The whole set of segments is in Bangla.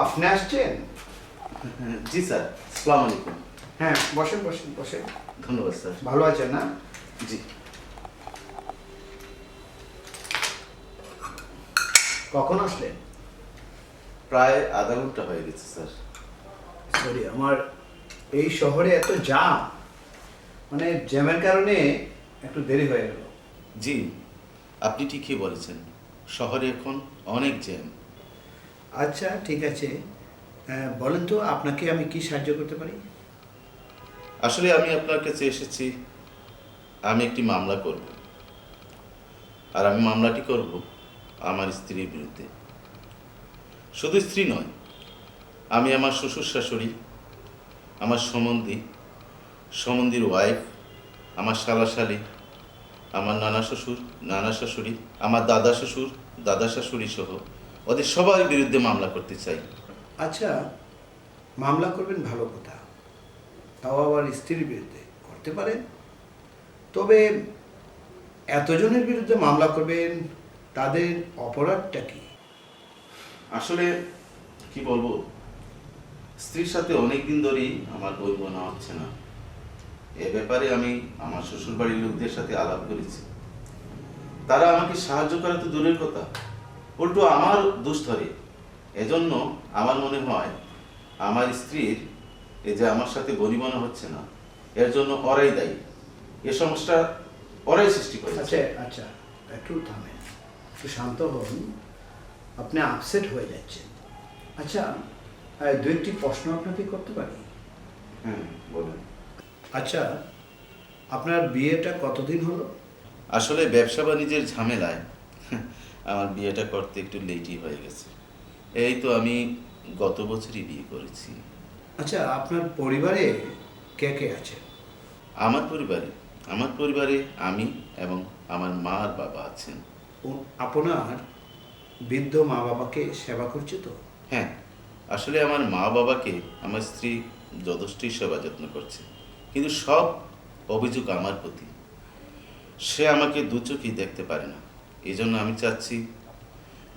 আপনি আসছেন? জি স্যার, আসসালামু আলাইকুম। হ্যাঁ, বসেন বসেন বসেন। ধন্যবাদ স্যার। ভালো আছেন না? জি। কখন আসলেন? প্রায় আধা ঘন্টা হয়ে গেছে স্যার। সরি, আমার এই শহরে এত জ্যাম, মানে জ্যামের কারণে একটু দেরি হয়ে গেল। জি, আপনি ঠিকই বলেছেন, শহরে এখন অনেক জ্যাম। আচ্ছা ঠিক আছে, বলেন তো আপনাকে আমি কি সাহায্য করতে পারি? আসলে আমি আপনার কাছে এসেছি, আমি একটি মামলা করব। আর আমি মামলাটি করব আমার স্ত্রীর বিরুদ্ধে। শুধু স্ত্রী নয়, আমি আমার শ্বশুর শাশুড়ি, আমার সম্বন্ধীর ওয়াইফ, আমার শালাশালি, আমার নানা শ্বশুর, নানা শাশুড়ি, আমার দাদা শ্বশুর, দাদা শাশুড়ি সহ ওদের সবার বিরুদ্ধে মামলা করতে চাই। আচ্ছা, মামলা করবেন ভালো কথা, তাও আবার স্ত্রীর বিরুদ্ধে করতে পারেন। তবে এতজনের বিরুদ্ধে মামলা করবেন, তাদের অপরাধটা কি? আসলে কি বলবো, স্ত্রীর সাথে অনেক দিন ধরেই আমার বই বোনা হচ্ছে না। এ ব্যাপারে আমি আমার শ্বশুর বাড়ির লোকদের সাথে আলাপ করেছি। তারা আমাকে সাহায্য করা তো দূরের কথা, উল্টো আমার দোষ ধরে। এজন্য আমার মনে হয় আমার স্ত্রীর এই যে আমার সাথে বনিবনা হচ্ছে না, এর জন্য ওরাই দায়ী। এ সমস্যা ওরাই সৃষ্টি করেছে। আচ্ছা আচ্ছা, একটু থামেন, একটু শান্ত হন, আপনি আপসেট হয়ে যাচ্ছেন। আচ্ছা, দু একটি প্রশ্ন আপনাকে করতে পারি? হ্যাঁ, বলুন। আচ্ছা, আপনার বিয়েটা কতদিন হলো? আসলে ব্যবসা বাণিজ্যের ঝামেলায় আমার বিয়েটা করতে একটু লেটই হয়ে গেছে। এই তো আমি গত বছরই বিয়ে করেছি। আচ্ছা, আপনার পরিবারে কে কে আছেন? আমার পরিবারে আমি এবং আমার মা আর বাবা আছেন। আপনার বৃদ্ধ মা বাবাকে সেবা করছে তো? হ্যাঁ, আসলে আমার মা বাবাকে আমার স্ত্রী যথেষ্টই সেবা যত্ন করছে, কিন্তু সব অভিযোগ আমার প্রতি। সে আমাকে দু চোখেই দেখতে পারে না। এই জন্য আমি চাচ্ছি,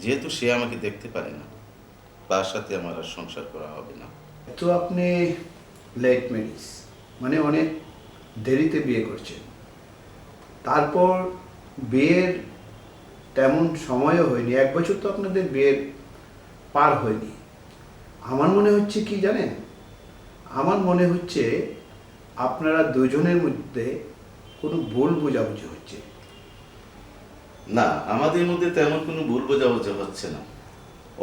যেহেতু সে আমাকে দেখতে পারে না, তার সাথে আমার আর সংসার করা হবে না। তো আপনি লেট ম্যারেজ, মানে অনেক দেরিতে বিয়ে করছেন। তারপর বিয়ের তেমন সময়ও হয়নি, 1 বছর তো আপনাদের বিয়ের পার হয়নি। আমার মনে হচ্ছে কি জানেন, আমার মনে হচ্ছে আপনারা দুজনের মধ্যে কোনো ভুল বোঝাবুঝি হচ্ছে। না, আমাদের মধ্যে তেমন কোনো ভুল বোঝাবুঝি হচ্ছে না।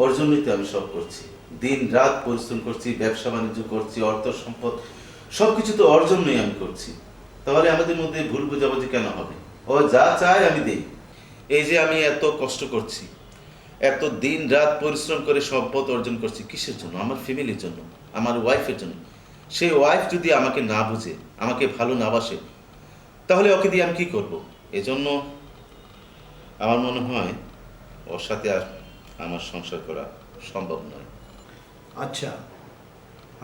ওর জন্যই তো আমি সব করছি, দিন রাত পরিশ্রম করছি, ব্যবসা বাণিজ্য করছি, অর্থ সম্পদ সবকিছু তো ওর জন্যই আমি করছি। তাহলে আমাদের মধ্যে ভুল বোঝাবুঝি কেন হবে? ও যা চায় আমি দিই। এই যে আমি এত কষ্ট করছি, এত দিন রাত পরিশ্রম করে সম্পদ অর্জন করছি, কিসের জন্য? আমার ফ্যামিলির জন্য, আমার ওয়াইফের জন্য। সেই ওয়াইফ যদি আমাকে না বুঝে, আমাকে ভালো না বাসে, তাহলে ওকে দিয়ে আমি কি করবো? এজন্য আমার মনে হয় ওর সাথে আর আমার সংসার করা সম্ভব নয়। আচ্ছা,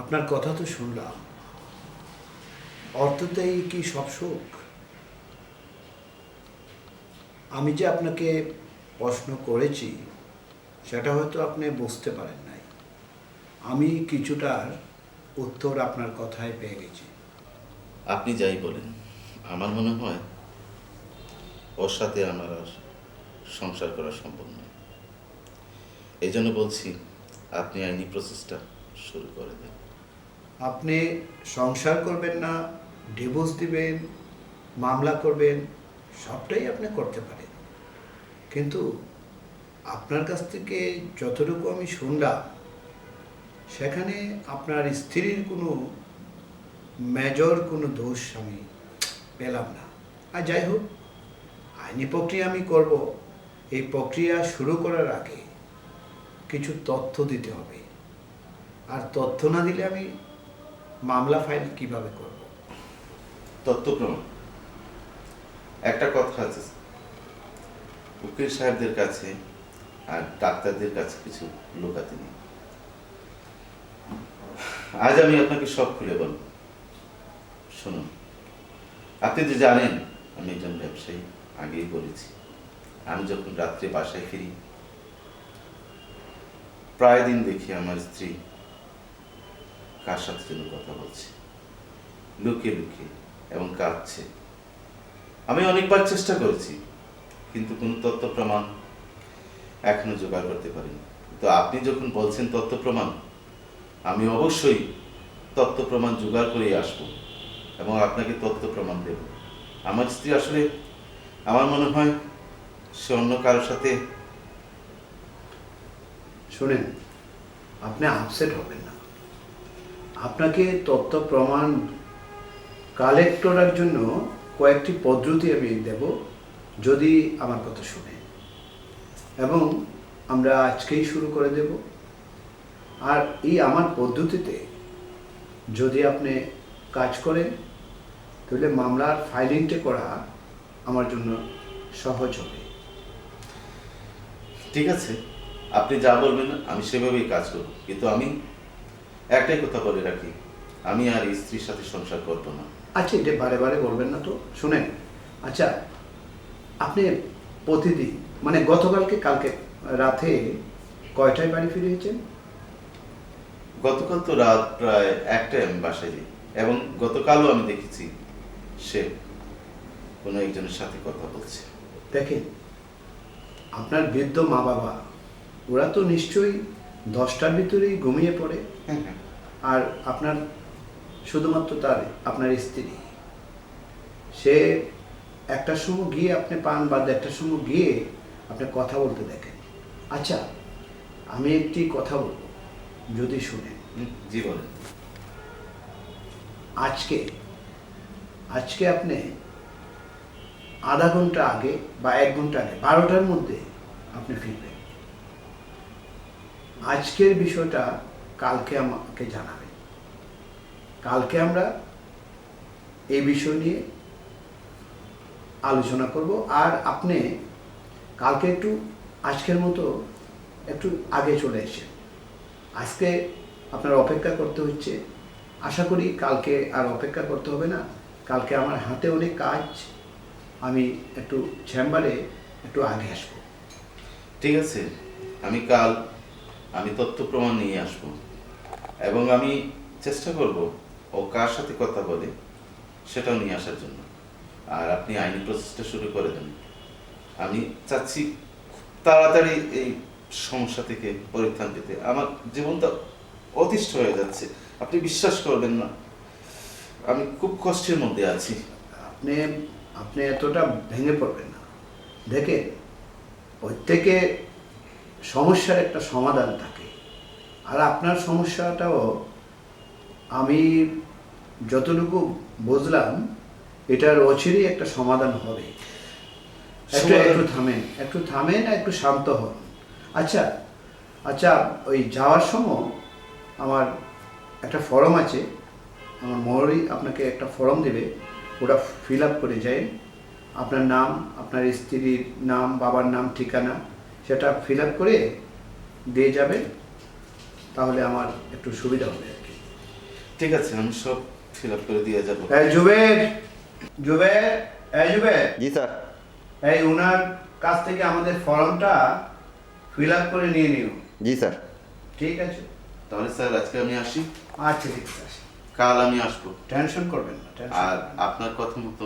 আপনার কথা তো শুনলাম, অর্থতেই কি সব সুখ? আমি যে আপনাকে প্রশ্ন করেছি সেটা হয়তো আপনি বুঝতে পারেন নাই। আমি কিছুটার উত্তর আপনার কথায় পেয়ে গেছি। আপনি যাই বলেন, আমার মনে হয় ওর সাথে আমার আর সংসার করা সম্ভব নয়। এই জন্য বলছি, আপনি আইনি প্রসেসটা শুরু করে দেন। আপনি সংসার করবেন না, ডিভোর্স দিবেন, মামলা করবেন, সবটাই আপনি করতে পারেন। কিন্তু আপনার কাছ থেকে যতটুকু আমি শুনলাম, সেখানে আপনার স্ত্রীর কোনো মেজর কোনো দোষ আমি পেলাম না। আর যাই হোক, আইনি প্রক্রিয়া আমি করব। এই প্রক্রিয়া শুরু করার আগে কিছু তথ্য দিতে হবে, আর তথ্য না দিলে আমি মামলা ফাইল কিভাবে করব? তথ্য প্রমাণ, একটা কথা আছে, উকিল সাহেবদের কাছে আর ডাক্তারদের কাছে কিছু লুকাতে নেই। আজ আমি আপনাকে সব খুলে বলব। শুনুন, আপনি তো জানেন আমি একজন ব্যবসায়ী, আগেই বলেছি। আমি যখন রাত্রে বাসায় ফিরি, প্রায় দিন দেখি আমার স্ত্রী কার সাথে যেন কথা বলছে, লুকিয়ে লুকিয়ে, এবং কাঁদছে। আমি অনেকবার চেষ্টা করেছি, কিন্তু কোনো তথ্য প্রমাণ এখনো জোগাড় করতে পারিনি। তো আপনি যখন বলছেন তথ্য প্রমাণ, আমি অবশ্যই তথ্য প্রমাণ জোগাড় করেই আসবো এবং আপনাকে তথ্য প্রমাণ দেব। আমার স্ত্রী আসলে, আমার মনে হয় সে অন্য কারোর সাথে। শুনেন, আপনি আপসেট হবেন না। আপনাকে তথ্য প্রমাণ কালেক্ট করার জন্য কয়েকটি পদ্ধতি আমি দেব, যদি আমার কথা শুনেন, এবং আমরা আজকেই শুরু করে দেব। আর এই আমার পদ্ধতিতে যদি আপনি কাজ করেন, তাহলে মামলার ফাইলিংটা করা আমার জন্য সহজ হবে। ঠিক আছে, আপনি যা বলবেন আমি সেভাবেই কাজ করব, কিন্তু আমি একটাই কথা বলে রাখি, আমি আর স্ত্রীর সাথে সংসার করব না। আচ্ছা, এটা বারে বারে বলবেন না তো। শুনেন, আচ্ছা, আপনি প্রতিদিন, মানে কালকে রাতে কয়টায় বাড়ি ফিরেছেন? গতকাল তো রাত প্রায় 1টায় আমি বাসায় যাই, এবং গতকালও আমি দেখেছি সে কোনো একজনের সাথে কথা বলছে। দেখেন, আপনার বৃদ্ধ মা বাবা, ওরা তো নিশ্চয়ই 10টার ভিতরেই ঘুমিয়ে পড়ে। হ্যাঁ হ্যাঁ, আর আপনার শুধুমাত্র আপনার স্ত্রী, সে 1টার সময় গিয়ে আপনি পান, বা 1টার সময় গিয়ে আপনি কথা বলতে দেখেন। আচ্ছা, আমি একটি কথা বলবো, যদি শুনেন। জি বলেন। আজকে আপনি আধা ঘন্টা আগে বা 1 ঘন্টা আগে, 12টার মধ্যে আপনি ফিরবেন। আজকের বিষয়টা কালকে আমাকে জানাবেন। কালকে আমরা এই বিষয় নিয়ে আলোচনা করব। আর আপনি কালকে একটু আজকের মতো একটু আগে চলে এসেন। আজকে আপনার অপেক্ষা করতে হচ্ছে, আশা করি কালকে আর অপেক্ষা করতে হবে না। কালকে আমার হাতে অনেক কাজ, আমি একটু চেম্বারে একটু আগে আসবো। ঠিক আছে, আমি তথ্য প্রমাণ নিয়ে আসব, এবং আমি চেষ্টা করব ও কার সাথে কথা বলে সেটাও নিয়ে আসার জন্য। আর আপনি আইনি প্রসেসটা শুরু করে দেন। আমি চাচ্ছি তাড়াতাড়ি এই সমস্যা থেকে পরিত্রাণ পেতে। আমার জীবনটা অতিষ্ঠ হয়ে যাচ্ছে, আপনি বিশ্বাস করবেন না, আমি খুব কষ্টের মধ্যে আছি। আপনি আপনি এতটা ভেঙে পড়বেন না। দেখেন, প্রত্যেকে সমস্যার একটা সমাধান থাকে, আর আপনার সমস্যাটাও আমি যতটুকু বুঝলাম, এটার অচিরেই একটা সমাধান হবে। একটু থামেন, একটু শান্ত হন। আচ্ছা আচ্ছা, ওই যাওয়ার সময় আমার একটা ফর্ম আছে, আমার মহরি আপনাকে একটা ফর্ম দেবে, ওটা ফিল আপ করে যায়। আপনার নাম, আপনার স্ত্রীর নাম, বাবার নাম, ঠিকানা, সেটা ফিল আপ করে দিয়ে যাবেন, তাহলে আমার একটু সুবিধা হবে আর কি। ঠিক আছে, আমি সব ফিল আপ করে দিয়ে যাবো। জুবের, জি স্যার। এই ওনার কাছ থেকে আমাদের ফর্মটা ফিল আপ করে নিয়ে নিও। জি স্যার। ঠিক আছে? তাহলে স্যার আজকে আমি আসি, আচ্ছা, ঠিক আছে। কাল আমি আসবো। টেনশন করবেন না, আর আপনার কথা মতো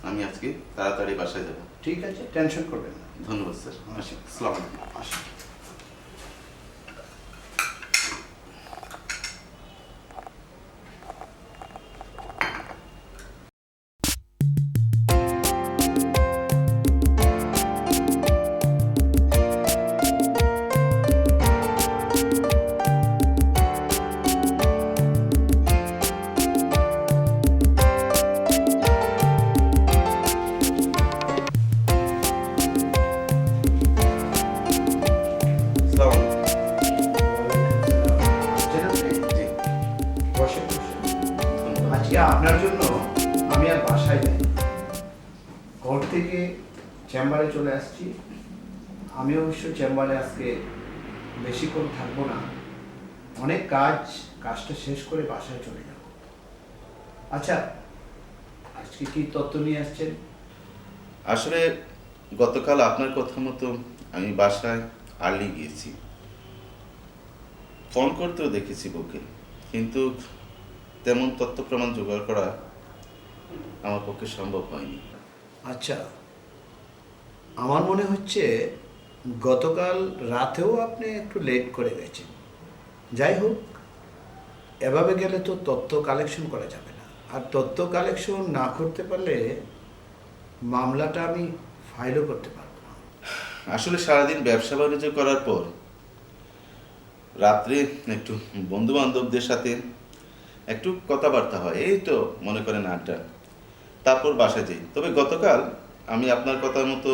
আমি আজকে তাড়াতাড়ি বাসায় যাব। ঠিক আছে, টেনশন করবেন না। ধন্যবাদ স্যার। আসি, আসসালামু আলাইকুম। আসুন। আসসালামু আলাইকুম। জি, বসে বসে। ধন্যবাদ। আজকে আপনার জন্য আমি আর বাসায় যাই, কোর্ট থেকে চেম্বারে চলে আসছি। আমি অবশ্য চেম্বারে আজকে বেশিক্ষণ থাকবো না, অনেক কাজটা শেষ করে বাসায় চলে যাব। আচ্ছা, আজকে কি তথ্য নিয়ে আসছেন? আসলে গতকাল আপনার কথা মতো আমি বাসায় আর্লি গিয়েছি। ফোন করতেও দেখেছি বউকে, কিন্তু তেমন তথ্য প্রমাণ জোগাড় করা আমার পক্ষে সম্ভব হয়নি। আচ্ছা, আমার মনে হচ্ছে গতকাল রাতেও আপনি একটু লেট করে গেছেন। যাই হোক, এভাবে গেলে তো তথ্য কালেকশন করা যাবে না, আর তথ্য কালেকশন না করতে পারলে মামলাটা আমি ফাইলও করতে পারবো না। আসলে সারাদিন ব্যবসা বাণিজ্য করার পর রাত্রে একটু বন্ধু বান্ধবদের সাথে একটু কথাবার্তা হয়, এই তো মনে করেন আড্ডা, তারপর বাসায় যাই। তবে গতকাল আমি আপনার কথার মতো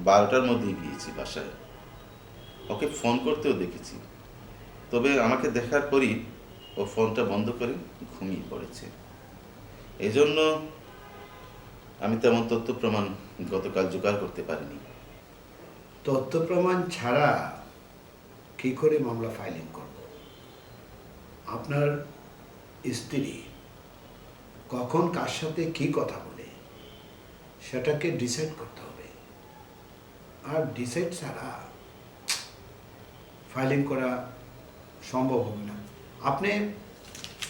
12টার মধ্যেই গিয়েছি বাসায়। ওকে ফোন করতেও দেখেছি, তবে আমাকে দেখার পরই ও ফোনটা বন্ধ করে ঘুমিয়ে পড়েছে। এই জন্য আমি তেমন তথ্য প্রমাণ গতকাল জোগাড় করতে পারিনি। তথ্য প্রমাণ ছাড়া কি করে মামলা ফাইলিং করব? আপনার স্ত্রী কখন কার সাথে কি কথা বলে সেটাকে ডিসাইড করতে হবে, আর ডিসাইড ছাড়া ফাইলিং করা সম্ভব হবে না। আপনি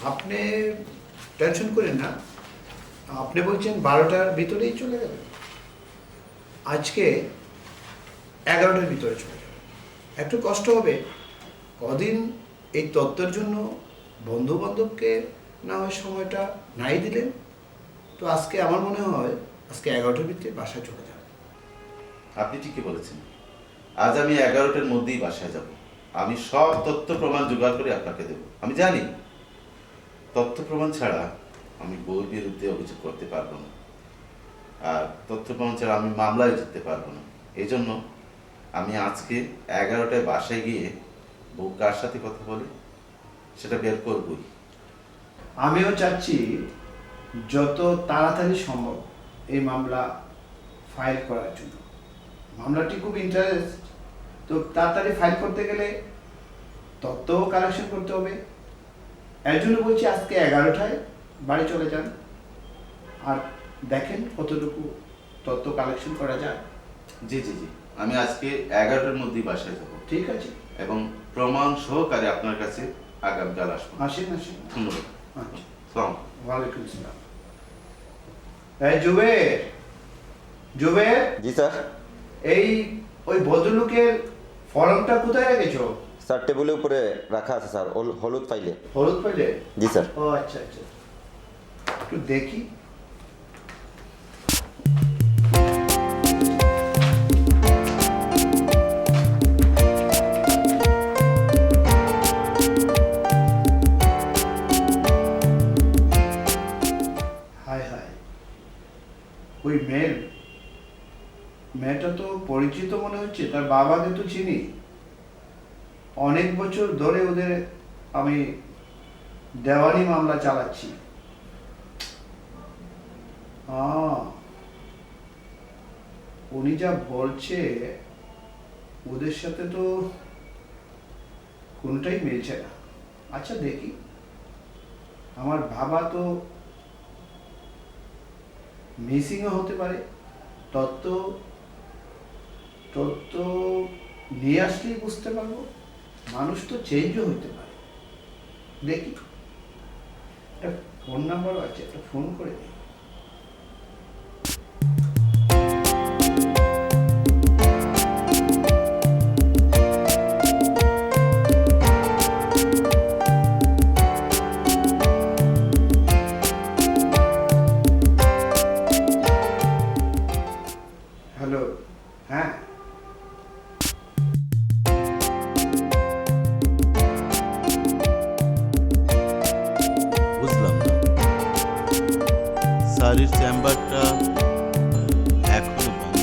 আপনি টেনশন করেন না, আপনি বলছেন 12টার ভিতরেই চলে যাবেন। আজকে 11টার ভিতরে চলে যাবেন। একটু কষ্ট হবে, কদিন এই তত্ত্বের জন্য বন্ধু বান্ধবকে না হয় সময়টা নাই দিলেন, তো আজকে আমার মনে হয় আজকে 11টার ভিতরে বাসায় চলে যাবেন। আপনি ঠিকই বলেছেন, আজ আমি 11টার মধ্যেই বাসায় যাব। আমি সব তথ্য প্রমাণ জোগাড় করে আপনাকে দেব। আমি জানি তথ্য প্রমাণ ছাড়া আমি বউর বিরুদ্ধে অভিযোগ করতে পারবো না, আর তথ্য প্রমাণ ছাড়া আমি মামলায় জিততে পারবো না। এই জন্য আমি আজকে 11টায় বাসায় গিয়ে বউ কার সাথে কথা বলে সেটা বের করবই। আমিও চাচ্ছি যত তাড়াতাড়ি সম্ভব এই মামলা ফাইল করার জন্য। মামলাটি খুব ইন্টারেস্ট, তো তাড়াতাড়ি ফাইল করতে গেলে তথ্যও কালেকশন করতে হবে। এর জন্য বলছি আজকে 11টায় বাড়ি চলে যান, আর দেখেন কতটুকু তথ্য কালেকশন করা যায়। জি জি জি, আমি আজকে 11টার মধ্যেই বাসায় যাব ঠিক আছে, এবং প্রমাণ সহকারে আপনার কাছে আগামীকাল আসবো। আসেন আসেন। ধন্যবাদ। আচ্ছা, সালাম। ওয়ালাইকুম আসসালাম। এই জুবের, জুবের, জি স্যার। এই ওই ভদ্রলোকের ফর্মটা কোথায় রেখেছো? স্যার টেবিলের উপরে রাখা আছে স্যার, হলুদ ফাইলে। হলুদ পাইলে? জি স্যার। ও আচ্ছা আচ্ছা, একটু দেখি। হায় হায়, ওই মেয়েটা তো পরিচিত মনে হচ্ছে, তার বাবাকে তো চিনি। অনেক বছর ধরে ওদের আমি দেওয়ানি মামলা চালাচ্ছি। উনি যা বলছে ওদের সাথে তো কোনটাই মিলছে না। আচ্ছা দেখি, আমার ভাবা তো মিসিংও হতে পারে। তত্ত্ব তত্ত্ব নিয়ে আসলেই বুঝতে পারবো। মানুষ তো চেঞ্জও হতে পারে। দেখি, একটা ফোন নাম্বারও আছে, একটা ফোন করে দিই। হ্যালো, হ্যাঁ বুঝলাম না, স্যারের চেম্বারটা এখনো বন্ধ।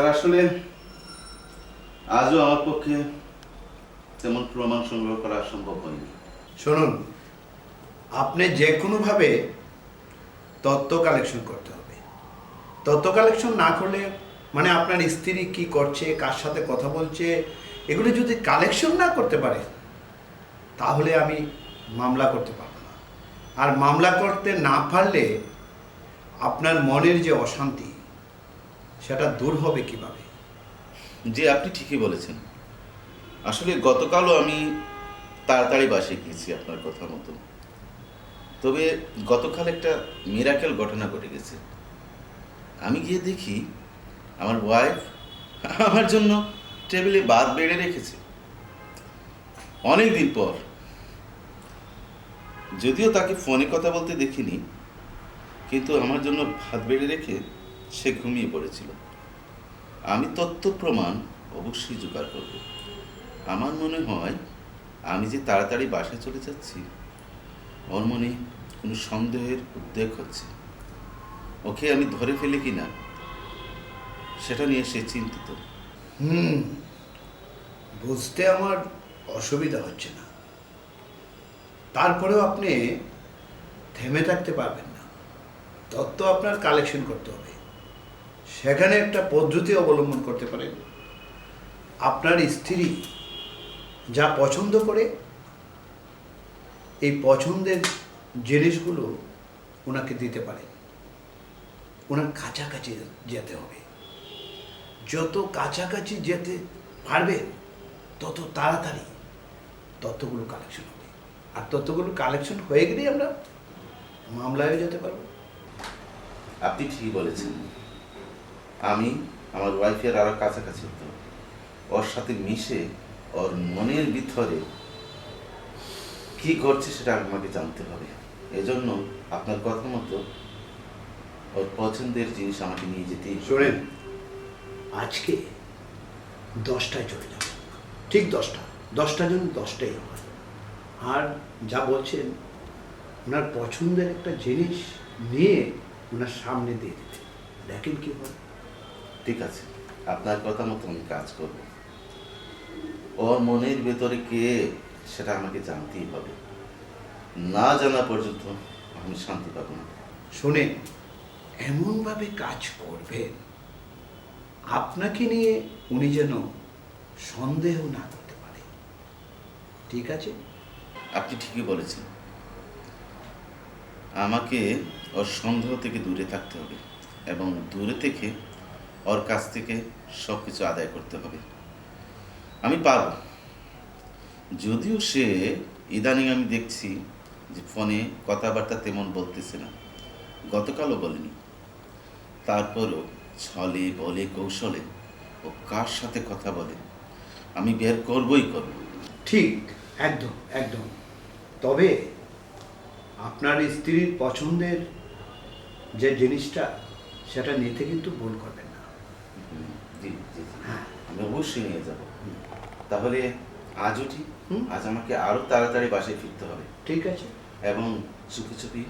স্যার আসলে আজও আমার পক্ষে তেমন প্রমাণ সংগ্রহ করা সম্ভব হয়নি। শুনুন, আপনি যে কোনোভাবে তথ্য কালেকশন করতে হবে। তথ্য কালেকশন না করলে মানে আপনার স্ত্রী কি করছে, কার সাথে কথা বলছে, এগুলো যদি কালেকশন না করতে পারে তাহলে আমি মামলা করতে পারবো না। আর মামলা করতে না পারলে আপনার মনের যে অশান্তি সেটা দূর হবে কিভাবে? জি, আপনি ঠিকই বলেছেন। আসলে গতকালও আমি তাড়াতাড়ি বাসে গিয়েছি আপনার কথা মতো। তবে গতকাল একটা মিরাকেল ঘটনা ঘটে গেছে। আমি গিয়ে দেখি আমার ওয়াইফ আমার জন্য টেবিলে ভাত বেড়ে রেখেছে অনেক দিন পর। যদিও তাকে ফোনে কথা বলতে দেখিনি, কিন্তু আমার জন্য ভাত বেড়ে রেখে সে ঘুমিয়ে পড়েছিল। আমি তথ্য প্রমাণ অবশ্যই জোগাড় করব। আমার মনে হয় আমি যে তাড়াতাড়ি বাসায় চলে যাচ্ছি, ওর মনে কোনো সন্দেহের উদ্বেগ হচ্ছে। ওকে আমি ধরে ফেলি কিনা সেটা নিয়ে সে চিন্তিত। বুঝতে আমার অসুবিধা হচ্ছে না, তারপরেও আপনি থেমে থাকতে পারবেন না। তথ্য আপনার কালেকশন করতে হবে। সেখানে একটা পদ্ধতি অবলম্বন করতে পারেন। আপনার স্ত্রী যা পছন্দ করে এই পছন্দের জিনিসগুলো ওনাকে দিতে পারে। ওনার কাছাকাছি যেতে হবে। যত কাছাকাছি যেতে পারবেন তত তাড়াতাড়ি তথ্যগুলো কালেকশন হবে। আর তথ্যগুলো কালেকশন হয়ে গেলেই আমরা মামলায় যেতে পারবো। আপনি ঠিক বলেছেন। আমি আমার ওয়াইফের আরো কাছাকাছি হতে হবে। ওর সাথে মিশে ওর মনের ভিতরে কি করছে সেটা আমাকে জানতে হবে। এজন্য আপনার কথা মতো ওর পছন্দের জিনিস আমাকে নিয়ে যেতেই হবে। শোনেন, আজকে 10টায় চলে যাব, ঠিক 10টার জন্য 10টাই হয়। আর যা বলছেন ওনার পছন্দের একটা জিনিস নিয়ে ওনার সামনে দিয়ে দিতে, দেখেন কি হয়। ঠিক আছে, আপনার কথা মতো আমি কাজ করব। ওর মনের ভেতরে কে সেটা আমাকে জানতেই হবে। না জানা পর্যন্ত আমি শান্তি পাবো না। শোনেন, এমনভাবে কাজ করবেন আপনাকে নিয়ে উনি যেন সন্দেহ না করতে পারে। ঠিক আছে? আপনি ঠিকই বলেছেন। আমাকে ওর সন্দেহ থেকে দূরে থাকতে হবে এবং দূরে থেকে ওর কাছ থেকে সব কিছু আদায় করতে হবে। আমি পারব। যদিও সে ইদানিং আমি দেখছি যে ফোনে কথাবার্তা তেমন বলতেছে না, গতকালও বলেনি। তারপরও ছলে বলে কৌশলে ও কার সাথে কথা বলে আমি বের করবই করব। ঠিক, একদম একদম। তবে আপনার স্ত্রীর পছন্দের যে জিনিসটা সেটা নিতে কিন্তু ভুল করবেন না। জি জি জি। হ্যাঁ। আমি অবশ্যই নিয়ে যাব। তাহলে আজ উঠি। হুম। আজ আমাকে আরো তাড়াতাড়ি বাসায় ফিরতে হবে ঠিক আছে। এবং চুপি চুপি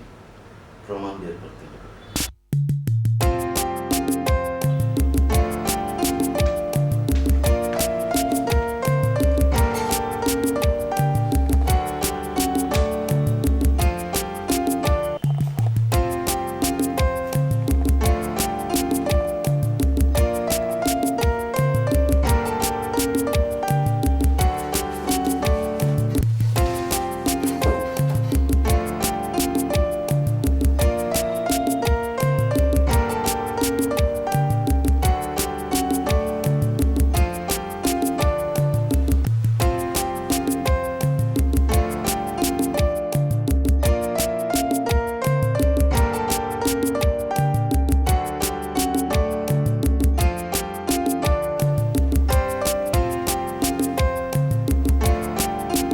প্রমাণ বের করতে হবে।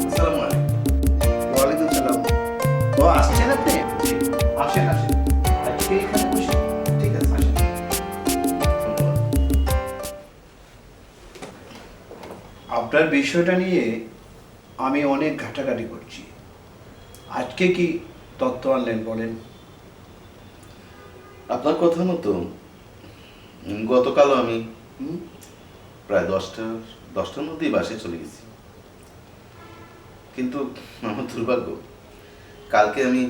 আসসালামু আলাইকুম। ওয়ালাইকুম সালাম। ও আসছেন আপনি? আসেন আসেন, আজকে এখানে বসে। ঠিক আছে, আসেন। আপনার বিষয়টা নিয়ে আমি অনেক ঘাটাঘাটি করছি। আজকে কি তথ্য আনলেন বলেন? আপনার কথা মতো গতকালও আমি প্রায় 10টার মধ্যেই বাসায় চলে গেছি। কিন্তু আমার দুর্ভাগ্য, কালকে আমি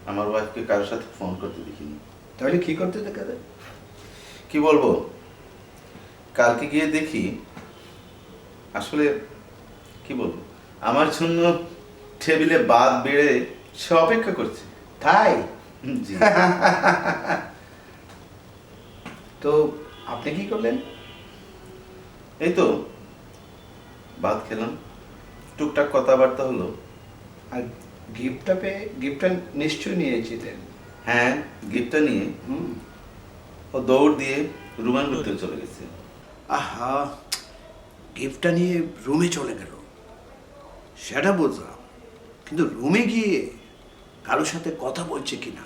আমার ওয়াইফকে কারোর সাথে ফোন করতে দেখিনি। তাহলে কি করতে দেখা যায়? কি বলবো, কালকে গিয়ে দেখি আসলে কি বলবো, আমার জন্য টেবিলে ভাত বেড়ে সে অপেক্ষা করছে। তাই? জি। তো আপনি কি করলেন? এই তো ভাত খেলাম, টুকটাক কথাবার্তা হলো। আর গিফটটা নিশ্চয়ই নিয়েছিলেন। হ্যাঁ, গিফটটা নিয়ে হুম। ও দৌড় দিয়ে রুমের ভিতরে চলে গেছে। আহা, গিফটটা নিয়ে রুমে চলে গেল সেটা বুঝলাম, কিন্তু রুমে গিয়ে কারোর সাথে কথা বলছে কিনা,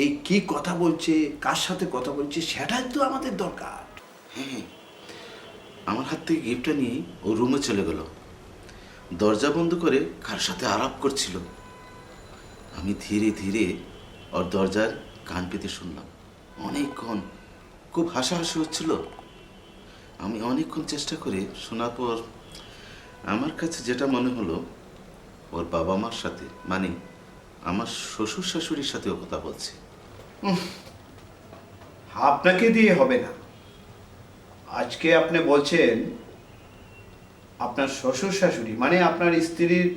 এই কি কথা বলছে, কার সাথে কথা বলছে, সেটাই তো আমাদের দরকার। হ্যাঁ, আমার হাত থেকে গিফটটা নিয়ে ও রুমে চলে গেল, দরজা বন্ধ করে কার সাথে আলাপ করছিল। আমি ধীরে ধীরে ওর দরজার কান পেতে শুনলাম। অনেকক্ষণ খুব হাসাহাসি হচ্ছিল। আমি অনেকক্ষণ চেষ্টা করে শোনার পর আমার কাছে যেটা মনে হলো, ওর বাবা মার সাথে, মানে আমার শ্বশুর শাশুড়ির সাথেও কথা বলছে। আপনাকে দিয়ে হবে না। আজকে আপনি বলছেন আপনার শ্বশুর শাশুড়ি, মানে আপনার স্ত্রীর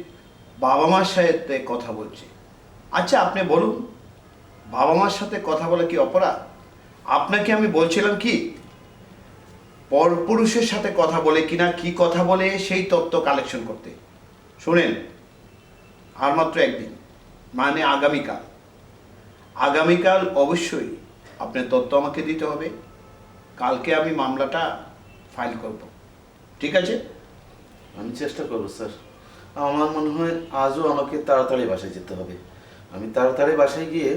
বাবা মার সাথে কথা বলছে। আচ্ছা আপনি বলুন, বাবা মার সাথে কথা বলা কি অপরাধ? আপনাকে আমি বলছিলাম কি, পরপুরুষের সাথে কথা বলে কিনা, কি কথা বলে সেই তথ্য কালেকশন করতে। শুনেন, আর মাত্র একদিন, মানে আগামীকাল অবশ্যই আপনার তথ্য আমাকে দিতে হবে। কালকে আমি মামলাটা ফাইল করব, ঠিক আছে? আমি চেষ্টা করবো স্যার। আমার মনে হয় আজও আমাকে তাড়াতাড়ি বাসায় যেতে হবে। আমি তাড়াতাড়ি বাসায় গিয়ে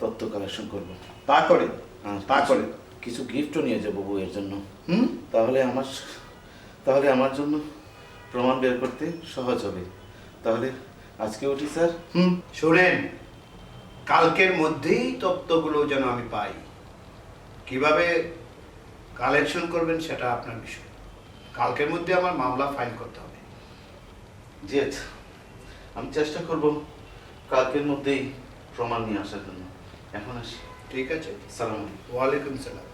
তথ্য কালেকশন করবো। তা করেন, আর তা করেন। কিছু গিফটও নিয়ে যাবো বউয়ের জন্য। হুম। তাহলে আমার জন্য প্রমাণ বের করতে সহজ হবে। তাহলে আজকে উঠি স্যার। শোনেন, কালকের মধ্যেই তথ্যগুলো যেন আমি পাই। কিভাবে কালেকশন করবেন সেটা আপনার বিষয়। কালকের মধ্যে আমার মামলা ফাইল করতে হবে। জি আচ্ছা, আমি চেষ্টা করব কালকের মধ্যেই প্রমাণ নিয়ে আসার জন্য। এখন আসি। ঠিক আছে। সালাম আলাইকুম। ওয়ালাইকুম সালাম।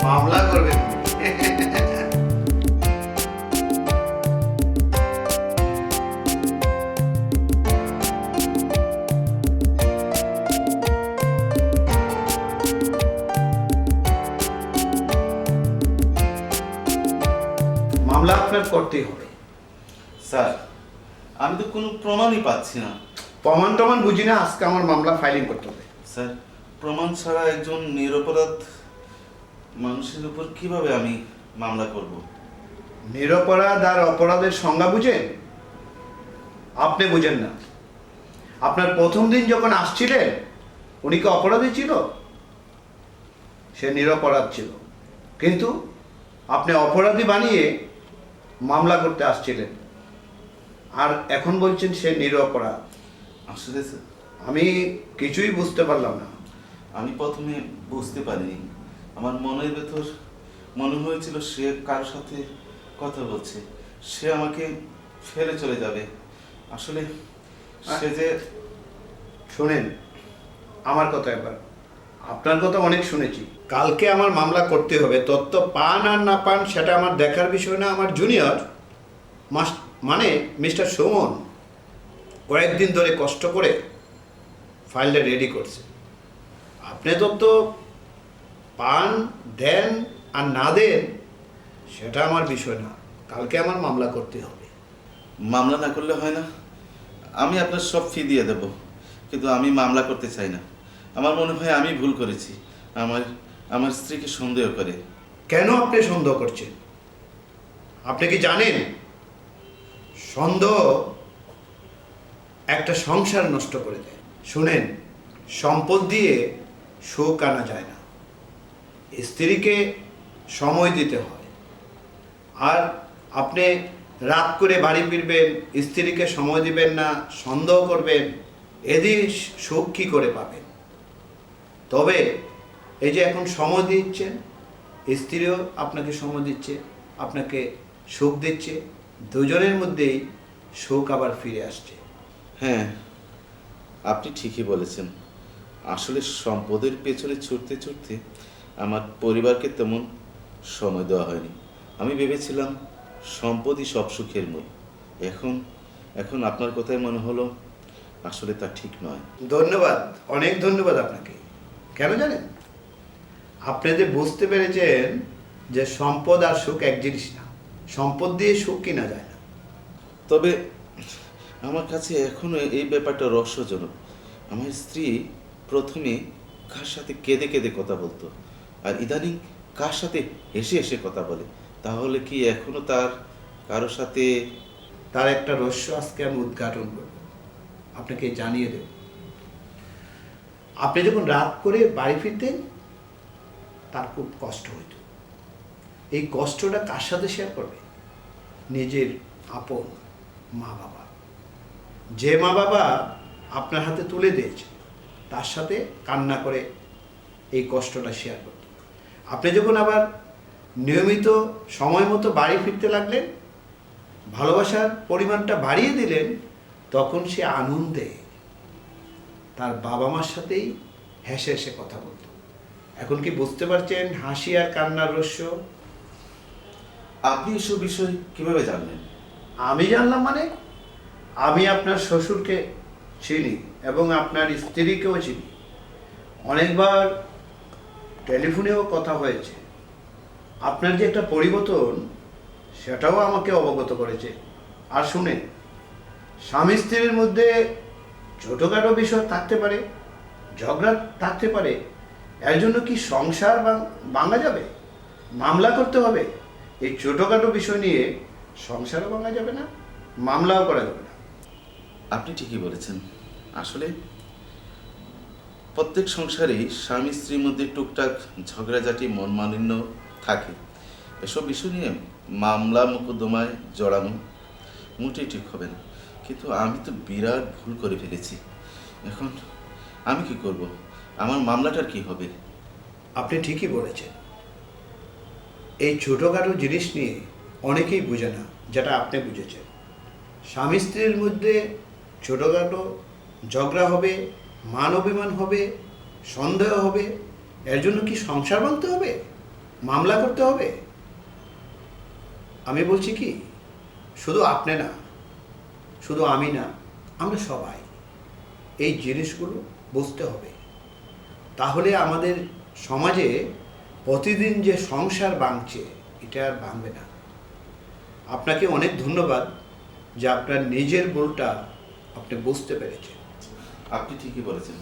মামলা করবেন? মামলা আপনার করতেই হবে। স্যার, আমি তো কোনো প্রমাণই পাচ্ছি না। প্রমাণ বুঝি না, আজকে আমার মামলা ফাইলিং করতে হবে। স্যার, প্রমাণ ছাড়া একজন নিরপরাধ মানুষের উপর কিভাবে আমি মামলা করব? নিরপরাধ আর অপরাধের সংজ্ঞা বুঝেন? আপনি বুঝেন না। আপনার প্রথম দিন যখন আসছিলেন, উনি কি অপরাধী ছিল? সে নিরপরাধ ছিল, কিন্তু আপনি অপরাধী বানিয়ে মামলা করতে আসছিলেন, আর এখন বলছেন সে নিরপরাধ। আসলে স্যার, আমি কিছুই বুঝতে পারলাম না। আমি প্রথমে বুঝতে পারিনি। আমার মনের ভেতর মনে হয়েছিল সে কার সাথে কথা বলছে, সে আমাকে ফেলে চলে যাবে। আসলে সে যে... শোনেন আমার কথা এবার, আপনার কথা অনেক শুনেছি। কালকে আমার মামলা করতে হবে। তথ্য পান আর না পান সেটা আমার দেখার বিষয় না। আমার জুনিয়র মানে মিস্টার সুমন কয়েকদিন ধরে কষ্ট করে ফাইলটা রেডি করছে। আপনি তথ্য পান, দেন আর না দেন সেটা আমার বিষয় না। কালকে আমার মামলা করতে হবে। মামলা না করলে হয় না? আমি আপনার সব ফি দিয়ে দেব, কিন্তু আমি মামলা করতে চাই না। আমার মনে হয় আমি ভুল করেছি। আমার স্ত্রীকে সন্দেহ করে। কেন আপনি সন্দেহ করছেন? আপনি কি জানেন সন্দেহ একটা সংসার নষ্ট করে দেয়? শুনেন, সম্পদ দিয়ে সুখ আনা যায় না। স্ত্রীকে সময় দিতে হয়। আর আপনি রাত করে বাড়ি ফিরবেন, স্ত্রীকে সময় দিবেন না, সন্দেহ করবেন, এদিন সুখ কী করে পাবেন? তবে এই যে এখন সময় দিচ্ছেন, স্ত্রীও আপনাকে সময় দিচ্ছে, আপনাকে সুখ দিচ্ছে, দুজনের মধ্যেই সুখ আবার ফিরে আসছে। হ্যাঁ, আপনি ঠিকই বলেছেন। আসলে সম্পদের পেছনে ছুটতে ছুটতে আমার পরিবারকে তেমন সময় দেওয়া হয়নি। আমি ভেবেছিলাম সম্পদই সব সুখের মূল। এখন এখন আপনার কথাই মনে হলো আসলে তা ঠিক নয়। ধন্যবাদ, অনেক ধন্যবাদ আপনাকে। কেন জানেন? আপনি যে বুঝতে পেরেছেন যে সম্পদ আর সুখ এক জিনিস না, সম্পদ দিয়ে সুখ কিনা যায় না। তবে আমার কাছে এখনো এই ব্যাপারটা রহস্যজনক। আমার স্ত্রী প্রথমে কার সাথে কেঁদে কেঁদে কথা বলতো, আর ইদানিং কার সাথে হেসে হেসে কথা বলে। তাহলে কি এখনো তার কারোর সাথে? তার একটা রহস্য আজকে আমি উদ্ঘাটন করব, আপনাকে জানিয়ে দেব। আপনি যখন রাত করে বাড়ি ফিরতেন, তার খুব কষ্ট হইত। এই কষ্টটা কার সাথে শেয়ার করবে? নিজের আপন মা বাবা। যে মা বাবা আপনার হাতে তুলে দিয়েছে, তার সাথে কান্না করে এই কষ্টটা শেয়ার করত। আপনি যখন আবার নিয়মিত সময় মতো বাড়ি ফিরতে লাগলেন, ভালোবাসার পরিমাণটা বাড়িয়ে দিলেন, তখন সে আনন্দে তার বাবা মার সাথেই হেসে হেসে কথা বলতো। এখন কি বুঝতে পারছেন হাসি আর কান্নার রহস্য? আপনি এসব বিষয় কিভাবে জানলেন? আমি জানলাম মানে, আমি আপনার শ্বশুরকে চিনি এবং আপনার স্ত্রীকেও চিনি। অনেকবার টেলিফোনেও কথা হয়েছে। আপনার যে একটা পরিবর্তন, সেটাও আমাকে অবগত করেছে। আর শুনে, স্বামী স্ত্রীর মধ্যে ছোটোখাটো বিষয় থাকতে পারে, ঝগড়া থাকতে পারে, এর জন্য কি সংসার ভাঙা যাবে? মামলা করতে হবে? এই ছোটোখাটো বিষয় নিয়ে সংসারও ভাঙা যাবে না, মামলাও করা যাবে না। আপনি ঠিকই বলেছেন। আসলে প্রত্যেক সংসারেই স্বামী স্ত্রীর মধ্যে টুকটাক ঝগড়াঝাটি মনমালিন্য থাকে। এসব বিষয় নিয়ে মামলা মোকদ্দমায় জড়ানো মোটেই ঠিক হবে না। কিন্তু আমি তো বিরাট ভুল করে ফেলেছি। এখন আমি কি করব? আমার মামলাটার কি হবে? আপনি ঠিকই বলেছেন। এই ছোটোখাটো জিনিস নিয়ে অনেকেই বুঝে না, যেটা আপনি বুঝেছেন। স্বামী স্ত্রীর মধ্যে ছোটোখাটো ঝগড়া হবে, মান অভিমান হবে, সন্দেহ হবে, এর জন্য কি সংসার ভাঙতে হবে, মামলা করতে হবে? আমি বলছি কি, শুধু আপনি না, শুধু আমি না, আমরা সবাই এই জিনিসগুলো বুঝতে হবে। তাহলে আমাদের সমাজে প্রতিদিন যে সংসার ভাঙছে, এটা আর ভাঙবে না। আপনাকে অনেক ধন্যবাদ যে আপনার নিজের ভুলটা আপনি বুঝতে পেরেছেন। আপনি ঠিকই বলেছেন।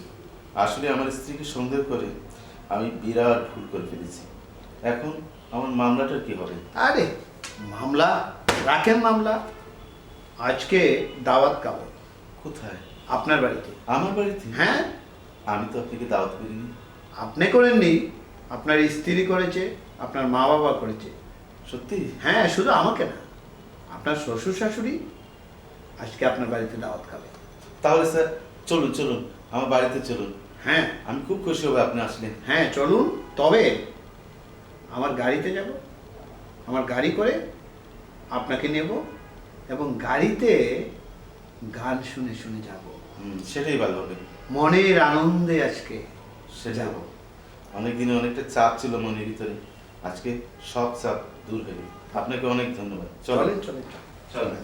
আসলে আমার স্ত্রীকে সন্দেহ করে আমি বিরাট ভুল করে ফেলেছি। এখন আমার মামলাটার কি হবে? আরে মামলা রাখেন, মামলা। আজকে দাওয়াত খাবো। কোথায়? আপনার বাড়িতে। আমার বাড়িতে? হ্যাঁ, আমি তো আপনাকে দাওয়াত করিনি। আপনি করেননি, আপনার স্ত্রী করেছে, আপনার মা বাবা করেছে। সত্যি? হ্যাঁ, শুধু আমাকে না, আপনার শ্বশুর শাশুড়ি আজকে আপনার বাড়িতে দাওয়াত খাবে। তাহলে স্যার চলুন চলুন, আমার বাড়িতে চলুন। হ্যাঁ আমি খুব খুশি হব আপনি আসলেন। হ্যাঁ চলুন। তবে আমার গাড়িতে যাব, আমার গাড়ি করে আপনাকে নেব এবং গাড়িতে গান শুনে শুনে যাব। সেটাই ভালো হবে। মনের আনন্দে আজকে সেটা যাব। অনেকদিনে অনেকটা চাপ ছিল মনের ভিতরে, আজকে সব চাপ দূর হয়ে গেল। আপনাকে অনেক ধন্যবাদ। চলেন চলেন চলেন চলেন। চলেন।